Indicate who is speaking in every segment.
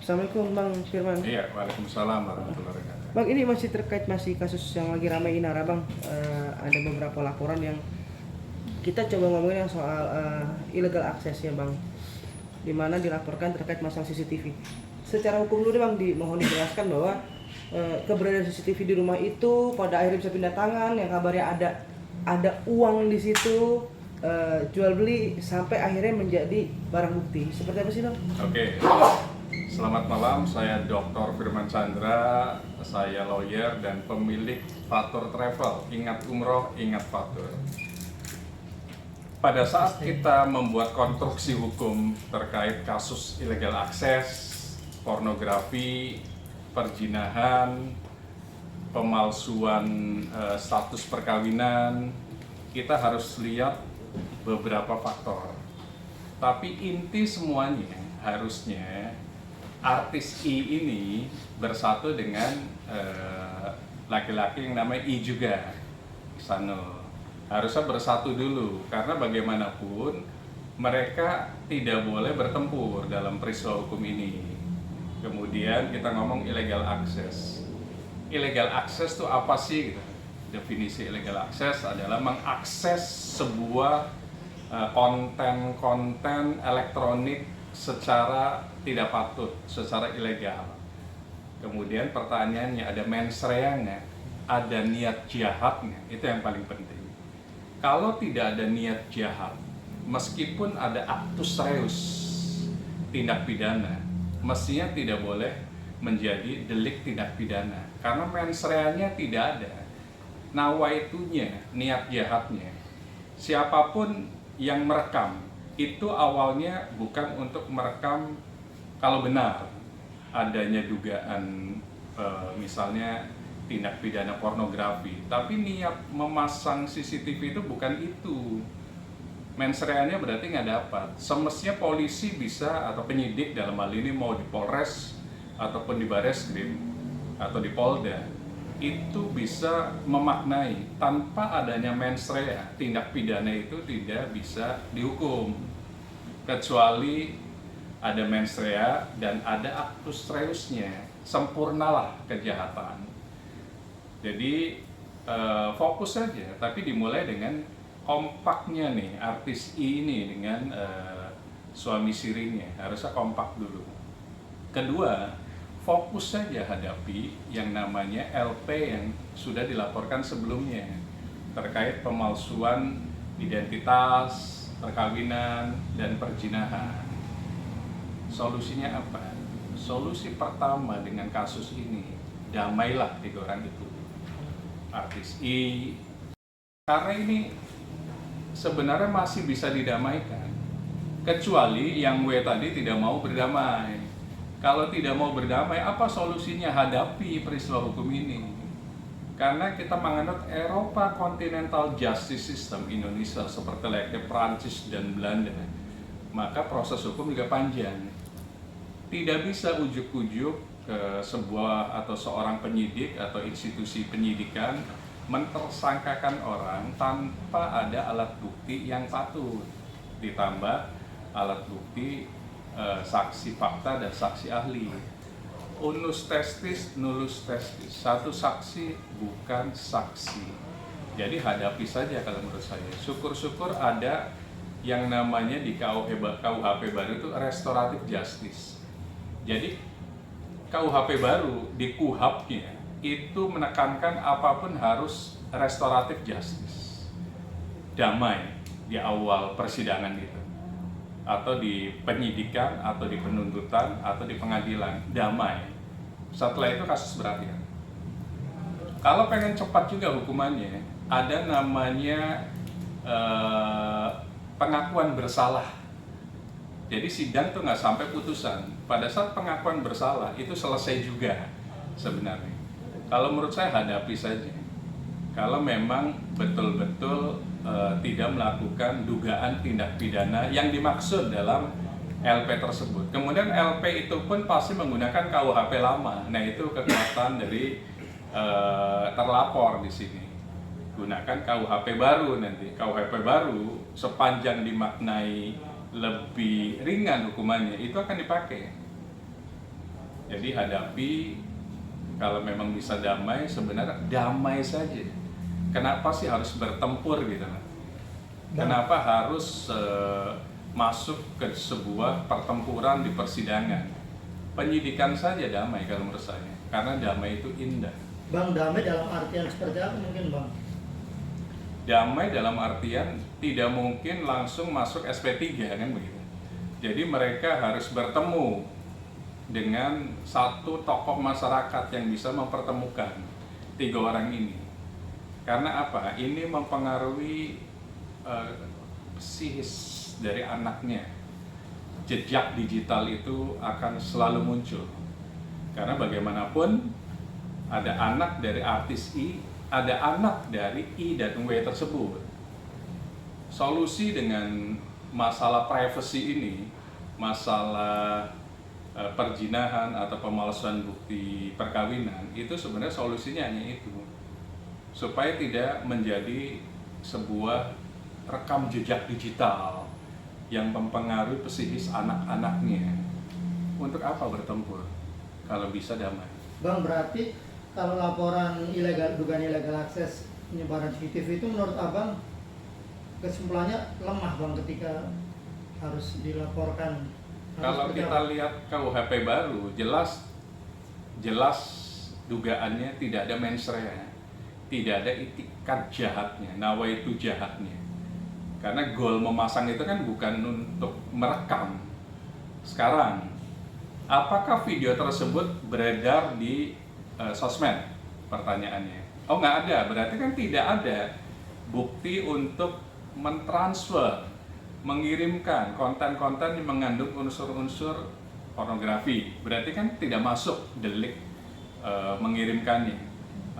Speaker 1: Assalamualaikum Bang Firman.
Speaker 2: Iya, waalaikumsalam warahmatullahi wabarakatuh.
Speaker 1: Bang, ini masih terkait kasus yang lagi ramai Inara Bang. Ada beberapa laporan yang kita coba ngomongin yang soal illegal access ya Bang, dimana dilaporkan terkait masalah CCTV. Secara hukum dulu deh Bang, mohon dijelaskan bahwa keberadaan CCTV di rumah itu pada akhirnya bisa pindah tangan, yang kabarnya ada uang di situ, jual beli sampai akhirnya menjadi barang bukti. Seperti apa sih Bang?
Speaker 2: Oke, selamat malam. Saya Dr. Firman Chandra. Saya lawyer dan pemilik Fatur Travel. Ingat umroh, ingat Fatur. Pada saat kita membuat konstruksi hukum terkait kasus illegal access, pornografi, perjinahan, pemalsuan status perkawinan, kita harus lihat beberapa faktor. Tapi inti semuanya harusnya artis I ini bersatu dengan laki-laki yang namanya I juga, Isanul. Harusnya bersatu dulu, karena bagaimanapun mereka tidak boleh bertempur dalam peristiwa hukum ini. Kemudian kita ngomong illegal access. Illegal access itu apa sih? Definisi illegal access adalah mengakses sebuah konten-konten elektronik secara tidak patut, secara ilegal. Kemudian pertanyaannya, ada mens rea-nya, ada niat jahatnya, itu yang paling penting. Kalau tidak ada niat jahat, meskipun ada actus reus, tindak pidana, mestinya tidak boleh menjadi delik tindak pidana, karena mens rea-nya tidak ada, nawaitunya, niat jahatnya. Siapapun yang merekam, itu awalnya bukan untuk merekam kalau benar adanya dugaan misalnya tindak pidana pornografi, tapi niat memasang CCTV itu bukan itu. Mens rea-nya berarti nggak dapat. Semestinya polisi bisa, atau penyidik dalam hal ini mau di Polres ataupun di Bareskrim atau di Polda, itu bisa memaknai tanpa adanya mens rea, tindak pidana itu tidak bisa dihukum kecuali ada mens rea dan ada actus reusnya, sempurnalah kejahatan. Jadi fokus saja, tapi dimulai dengan kompaknya nih artis I ini dengan suami sirinya, harusnya kompak dulu. Kedua, fokus saja hadapi yang namanya LP yang sudah dilaporkan sebelumnya terkait pemalsuan identitas, perkawinan, dan perjinahan. Solusinya apa? Solusi pertama dengan kasus ini, damailah tiga orang itu, artis I, karena ini sebenarnya masih bisa didamaikan, kecuali yang W tadi tidak mau berdamai. Kalau tidak mau berdamai, apa solusinya? Hadapi peristiwa hukum ini. Karena kita menganut Eropa Continental Justice System Indonesia seperti layaknya Prancis dan Belanda, maka proses hukum juga panjang. Tidak bisa ujuk-ujuk ke sebuah atau seorang penyidik atau institusi penyidikan mentersangkakan orang tanpa ada alat bukti yang patut, ditambah alat bukti saksi fakta dan saksi ahli. Unus testis, nullus testis, satu saksi bukan saksi. Jadi hadapi saja kalau menurut saya. Syukur-syukur ada yang namanya di KUHP baru itu restoratif justice. Jadi KUHP baru di KUHP-nya itu menekankan apapun harus restoratif justice, damai di awal persidangan itu, atau di penyidikan, atau di penuntutan, atau di pengadilan, damai. Setelah itu kasus berakhir. Kalau pengen cepat juga hukumannya, ada namanya pengakuan bersalah. Jadi sidang tuh nggak sampai putusan. Pada saat pengakuan bersalah itu selesai juga sebenarnya. Kalau menurut saya hadapi saja. Kalau memang betul-betul tidak melakukan dugaan tindak pidana yang dimaksud dalam LP tersebut. Kemudian LP itu pun pasti menggunakan KUHP lama. Nah itu kekuatan dari terlapor di sini. Gunakan KUHP baru nanti. KUHP baru sepanjang dimaknai lebih ringan hukumannya itu akan dipakai. Jadi hadapi, kalau memang bisa damai, sebenarnya damai saja. Kenapa sih harus bertempur gitu? Kenapa harus masuk ke sebuah pertempuran di persidangan? Penyidikan saja damai kalau menurut saya, karena damai itu indah.
Speaker 3: Bang, damai dalam artian seperti apa mungkin Bang?
Speaker 2: Damai dalam artian tidak mungkin langsung masuk SP3 kan begitu. Jadi mereka harus bertemu dengan satu tokoh masyarakat yang bisa mempertemukan tiga orang ini. Karena apa? Ini mempengaruhi psikis dari anaknya. Jejak digital itu akan selalu muncul. Karena bagaimanapun ada anak dari artis I, ada anak dari I dan W tersebut. Solusi dengan masalah privacy ini, masalah perjinahan atau pemalsuan bukti perkawinan, itu sebenarnya solusinya hanya itu, supaya tidak menjadi sebuah rekam jejak digital yang mempengaruhi psikis anak-anaknya. Untuk apa bertempur kalau bisa damai?
Speaker 3: Bang, berarti kalau laporan ilegal, dugaan ilegal akses penyebaran CCTV itu menurut Abang kesimpulannya lemah Bang ketika harus dilaporkan?
Speaker 2: Kalau kita lihat KUHP baru, jelas dugaannya tidak ada mens rea, tidak ada itikat jahatnya, nawaitu jahatnya. Karena goal memasang itu kan bukan untuk merekam. Sekarang, apakah video tersebut beredar di sosmed? Pertanyaannya. Oh, nggak ada, berarti kan tidak ada bukti untuk mentransfer, mengirimkan konten-konten yang mengandung unsur-unsur pornografi. Berarti kan tidak masuk delik mengirimkannya.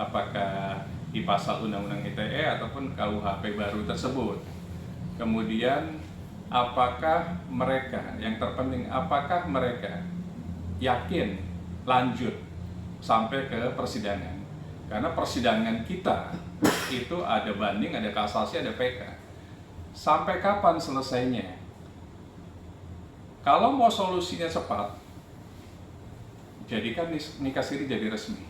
Speaker 2: Apakah di pasal Undang-Undang ITE ataupun KUHP baru tersebut. Kemudian apakah mereka, yang terpenting apakah mereka yakin lanjut sampai ke persidangan? Karena persidangan kita itu ada banding, ada kasasi, ada PK. Sampai kapan selesainya? Kalau mau solusinya cepat, jadikan nikah siri jadi resmi.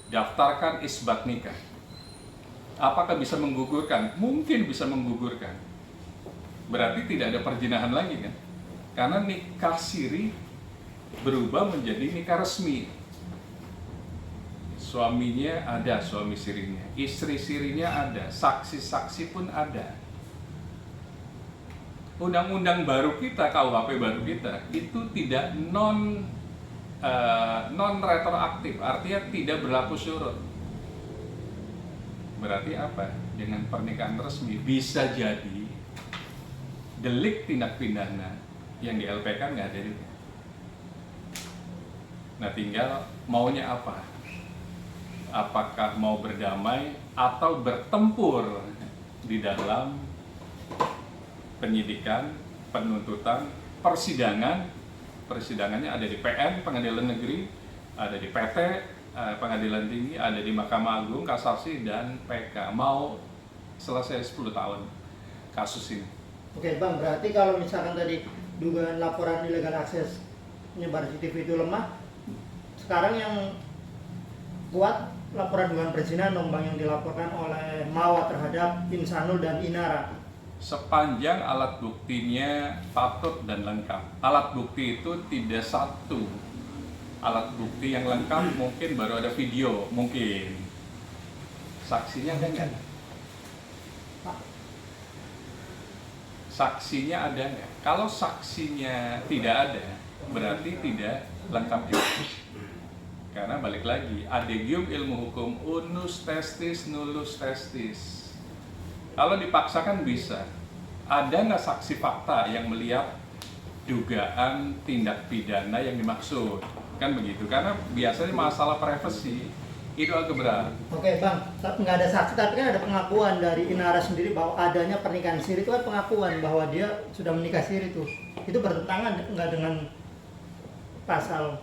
Speaker 2: Daftarkan isbat nikah. Apakah bisa menggugurkan? Mungkin bisa menggugurkan. Berarti tidak ada perjinahan lagi kan? Karena nikah siri berubah menjadi nikah resmi. Suaminya ada, suami sirinya, istri sirinya ada, saksi-saksi pun ada. Undang-undang baru kita, KUHP baru kita, itu tidak non retroaktif, artinya tidak berlaku surut. Berarti apa? Dengan pernikahan resmi bisa jadi delik tindak pidana yang di LP kan nggak ada juga. Nah, tinggal maunya apa? Apakah mau berdamai atau bertempur di dalam penyidikan, penuntutan, persidangan. Persidangannya ada di PN, Pengadilan Negeri, ada di PT, Pengadilan Tinggi, ada di Mahkamah Agung, Kasasi, dan PK. Mau selesai 10 tahun kasus ini.
Speaker 3: Oke Bang, berarti kalau misalkan tadi dugaan laporan ilegal akses penyebaran CCTV itu lemah, sekarang yang kuat laporan dugaan perzinahan dong Bang, yang dilaporkan oleh Mawa terhadap Insanul dan Inara.
Speaker 2: Sepanjang alat buktinya patut dan lengkap. Alat bukti itu tidak satu. Alat bukti yang lengkap mungkin baru ada video, mungkin. Saksinya ada nggak? Saksinya ada nggak? Kalau saksinya tidak ada, berarti tidak lengkap juga. Karena balik lagi, adegium ilmu hukum unus testis nullus testis. Kalau dipaksakan bisa. Ada nggak saksi fakta yang melihat dugaan tindak pidana yang dimaksud? Kan begitu. Karena biasanya masalah privasi itu agak berat.
Speaker 3: Oke Bang, nggak ada saksi tapi kan ada pengakuan dari Inara sendiri bahwa adanya pernikahan siri, itu kan pengakuan bahwa dia sudah menikah siri itu. Itu bertentangan nggak dengan pasal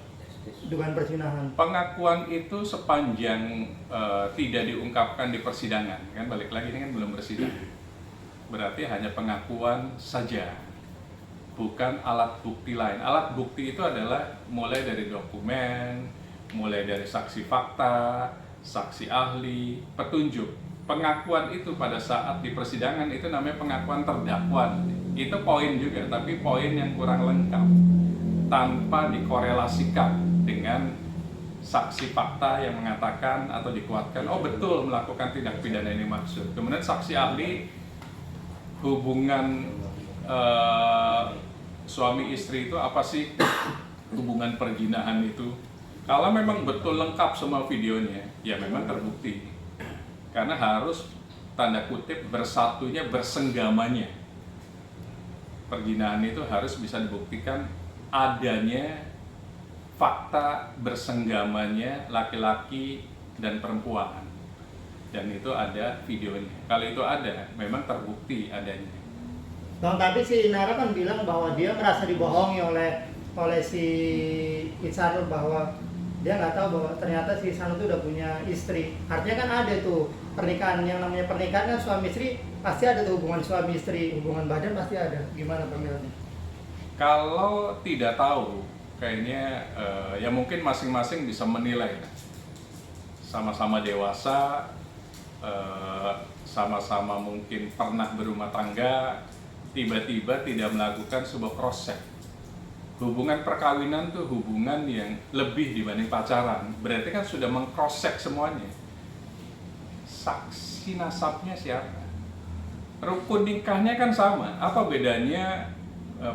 Speaker 3: dugaan perzinahan?
Speaker 2: Pengakuan itu sepanjang tidak diungkapkan di persidangan, kan balik lagi ini kan belum bersidang. Berarti hanya pengakuan saja. bukan alat bukti lain. Alat bukti itu adalah mulai dari dokumen, mulai dari saksi fakta, saksi ahli, petunjuk. Pengakuan itu pada saat di persidangan itu namanya pengakuan terdakwa. Itu poin juga, tapi poin yang kurang lengkap tanpa dikorelasikan dengan saksi fakta yang mengatakan atau dikuatkan, oh betul melakukan tindak pidana ini maksud. Kemudian saksi ahli, hubungan suami istri itu apa sih, hubungan perjinahan itu. Kalau memang betul lengkap semua videonya, ya memang terbukti. Karena harus tanda kutip bersatunya, bersenggamanya. Perjinahan itu harus bisa dibuktikan adanya fakta bersenggamanya laki-laki dan perempuan. Dan itu ada videonya. Kalau itu ada, memang terbukti adanya.
Speaker 3: Bang, tapi si Inara kan bilang bahwa dia merasa dibohongi oleh si Ihsanul, bahwa dia nggak tahu bahwa ternyata si Ihsanul itu udah punya istri. Artinya kan ada tuh pernikahan, yang namanya pernikahan kan suami istri pasti ada tuh, hubungan suami istri, hubungan badan pasti ada. Gimana pemilannya?
Speaker 2: Kalau tidak tahu, kayaknya ya mungkin masing-masing bisa menilai. Sama-sama dewasa, sama-sama mungkin pernah berumah tangga, tiba-tiba tidak melakukan sebuah cross check. Hubungan perkawinan tuh hubungan yang lebih dibanding pacaran. Berarti kan sudah meng-cross check semuanya. Saksi nasabnya siapa? Rukun nikahnya kan sama. Apa bedanya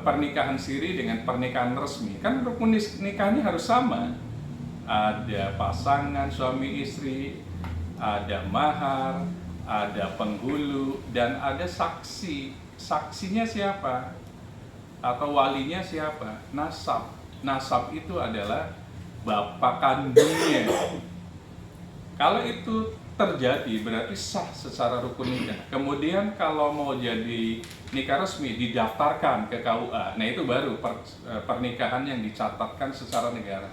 Speaker 2: pernikahan siri dengan pernikahan resmi? Kan rukun nikahnya harus sama. Ada pasangan suami istri, ada mahar, ada penghulu, dan ada saksi. Saksinya siapa? Atau walinya siapa? Nasab. Nasab itu adalah bapak kandungnya. Kalau itu terjadi berarti sah secara rukun nikah. Kemudian kalau mau jadi nikah resmi didaftarkan ke KUA. Nah itu baru pernikahan yang dicatatkan secara negara.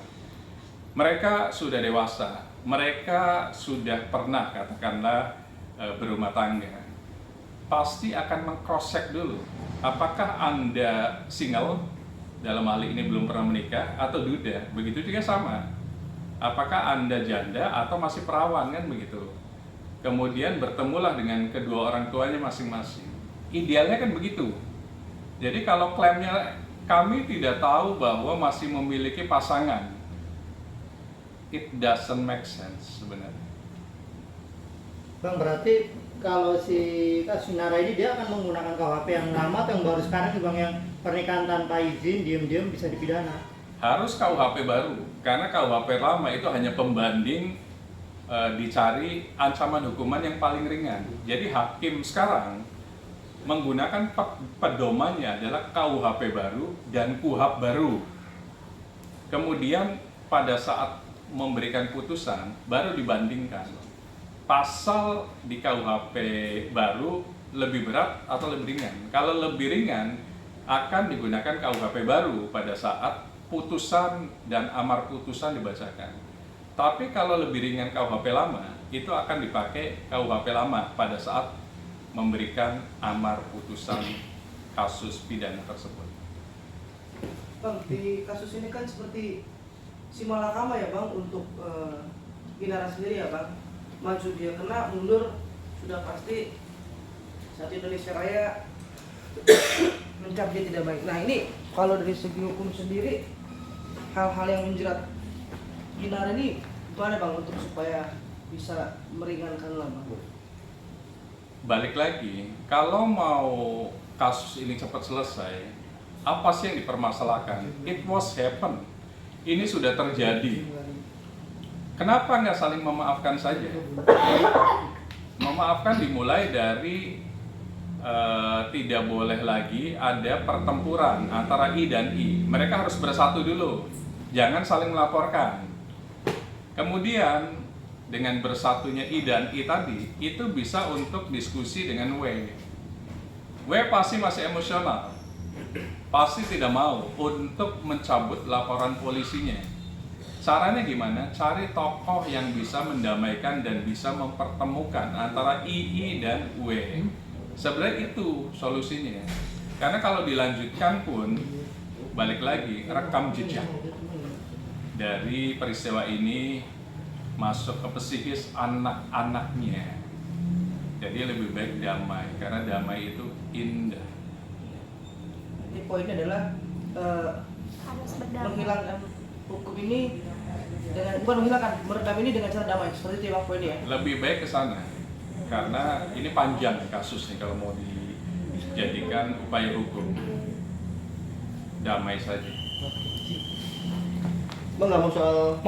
Speaker 2: Mereka sudah dewasa, mereka sudah pernah katakanlah berumah tangga. Pasti akan meng-cross check dulu. Apakah Anda single, dalam hal ini belum pernah menikah, atau duda? Begitu juga sama. Apakah Anda janda atau masih perawan, kan begitu. Kemudian bertemulah dengan kedua orang tuanya masing-masing. Idealnya kan begitu. Jadi kalau klaimnya kami tidak tahu bahwa masih memiliki pasangan, it doesn't make sense sebenarnya.
Speaker 3: Bang, berarti kalau si Inara ini dia akan menggunakan KUHP yang lama atau yang baru sekarang nih Bang, yang pernikahan tanpa izin, diam-diam bisa dipidana?
Speaker 2: Harus KUHP baru, karena KUHP lama itu hanya pembanding, dicari ancaman hukuman yang paling ringan. Jadi hakim sekarang menggunakan pedomannya adalah KUHP baru dan KUHAP baru. Kemudian pada saat memberikan putusan baru dibandingkan pasal di KUHP baru lebih berat atau lebih ringan. Kalau lebih ringan akan digunakan KUHP baru pada saat putusan dan amar putusan dibacakan. Tapi kalau lebih ringan KUHP lama, itu akan dipakai KUHP lama pada saat memberikan amar putusan kasus pidana tersebut.
Speaker 1: Bang, di kasus ini kan seperti si malakama ya Bang, untuk Inara sendiri ya Bang. Maju dia kena, mundur, sudah pasti saat Indonesia Raya mencap dia tidak baik. Nah ini kalau dari segi hukum sendiri, hal-hal yang menjerat Inara ini gimana Bang untuk supaya bisa meringankan lah Bang?
Speaker 2: Balik lagi, kalau mau kasus ini cepat selesai, apa sih yang dipermasalahkan? It was happen. Ini sudah terjadi. Kenapa nggak saling memaafkan saja? Memaafkan dimulai dari tidak boleh lagi ada pertempuran antara I dan I. Mereka harus bersatu dulu, jangan saling melaporkan. Kemudian dengan bersatunya I dan I tadi, itu bisa untuk diskusi dengan W. W pasti masih emosional, pasti tidak mau untuk mencabut laporan polisinya. Caranya gimana? Cari tokoh yang bisa mendamaikan dan bisa mempertemukan antara II dan W. Sebenarnya itu solusinya. Karena kalau dilanjutkan pun, balik lagi, rekam jejak dari peristiwa ini masuk ke psikis anak-anaknya. Jadi lebih baik damai, karena damai itu indah.
Speaker 1: Jadi poinnya adalah
Speaker 4: Harus berdamai.
Speaker 1: menghilangkan hukum ini dengan, bukan menghilangkan, meredam ini dengan cara damai, seperti itu ya bang poinnya ya.
Speaker 2: Lebih baik ke sana, karena ini panjang kasus nih kalau mau dijadikan upaya hukum. Damai saja.
Speaker 3: Bang nggak mau soal